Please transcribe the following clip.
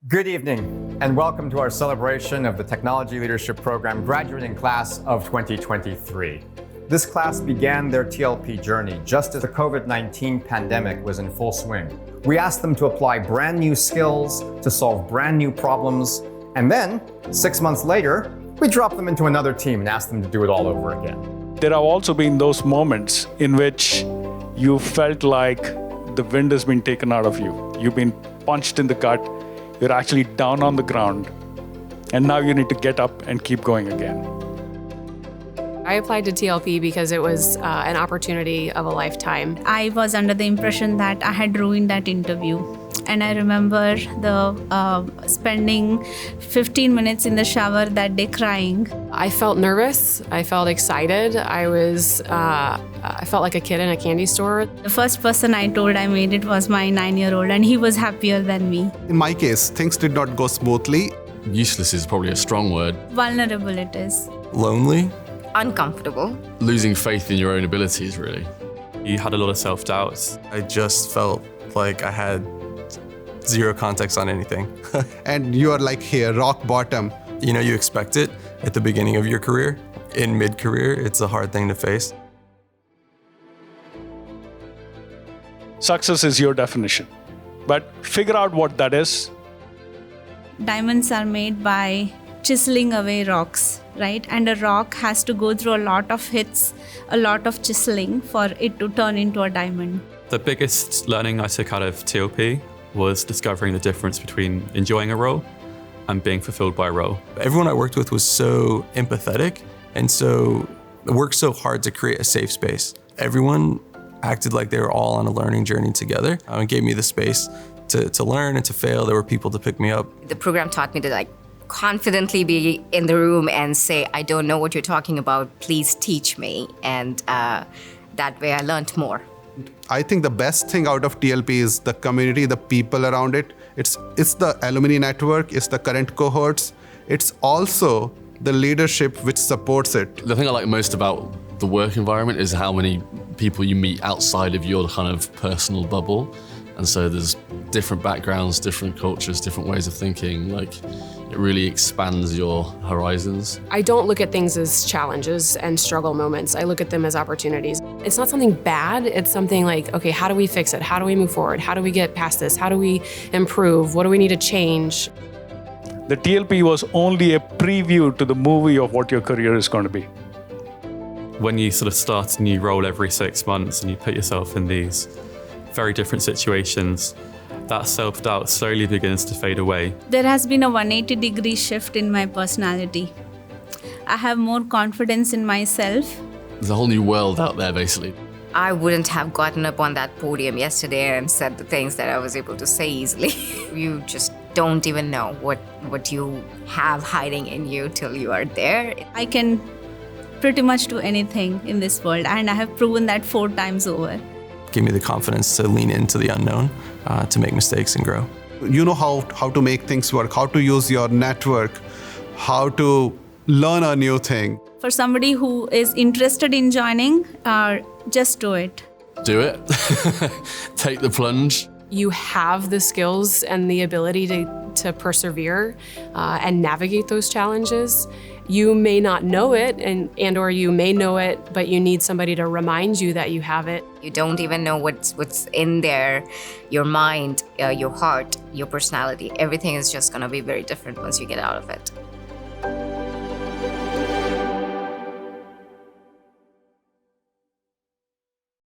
Good evening, and welcome to our celebration of the Technology Leadership Program graduating class of 2023. This class began their TLP journey just as the COVID-19 pandemic was in full swing. We asked them to apply brand new skills to solve brand new problems, and then, 6 months later, we dropped them into another team and asked them to do it all over again. There have also been those moments in which you felt like the wind has been taken out of you. You've been punched in the gut. You're actually down on the ground, and now you need to get up and keep going again. I applied to TLP because it was an opportunity of a lifetime. I was under the impression that I had ruined that interview. And I remember spending 15 minutes in the shower that day crying. I felt nervous. I felt excited. I felt like a kid in a candy store. The first person I told I made it was my 9-year-old, and he was happier than me. In my case, things did not go smoothly. Useless is probably a strong word. Vulnerable it is. Lonely. Uncomfortable. Losing faith in your own abilities, really. You had a lot of self-doubts. I just felt like I had zero context on anything. And you are like here, rock bottom. You know, you expect it at the beginning of your career. In mid-career, it's a hard thing to face. Success is your definition, but figure out what that is. Diamonds are made by chiseling away rocks, right? And a rock has to go through a lot of hits, a lot of chiseling for it to turn into a diamond. The biggest learning I took out of TLP was discovering the difference between enjoying a role and being fulfilled by a role. Everyone I worked with was so empathetic and so worked so hard to create a safe space. Everyone acted like they were all on a learning journey together and gave me the space to learn and to fail. There were people to pick me up. The program taught me to confidently be in the room and say, I don't know what you're talking about, please teach me. And that way I learned more. I think the best thing out of TLP is the community, the people around it. It's the alumni network, it's the current cohorts. It's also the leadership which supports it. The thing I like most about the work environment is how many people you meet outside of your kind of personal bubble. And so there's different backgrounds, different cultures, different ways of thinking. It really expands your horizons. I don't look at things as challenges and struggle moments. I look at them as opportunities. It's not something bad. It's something like, okay, how do we fix it? How do we move forward? How do we get past this? How do we improve? What do we need to change? The TLP was only a preview to the movie of what your career is going to be. When you sort of start a new role every 6 months and you put yourself in these very different situations, that self-doubt slowly begins to fade away. There has been a 180-degree shift in my personality. I have more confidence in myself. There's a whole new world out there, basically. I wouldn't have gotten up on that podium yesterday and said the things that I was able to say easily. You just don't even know what you have hiding in you till you are there. I can pretty much do anything in this world, and I have proven that 4 times over. Gave me the confidence to lean into the unknown, to make mistakes and grow. You know how to make things work, how to use your network, how to learn a new thing. For somebody who is interested in joining, just do it. Do it. Take the plunge. You have the skills and the ability to persevere and navigate those challenges. You may not know it and or you may know it, but you need somebody to remind you that you have it. You don't even know what's in there, your mind, your heart, your personality. Everything is just going to be very different once you get out of it.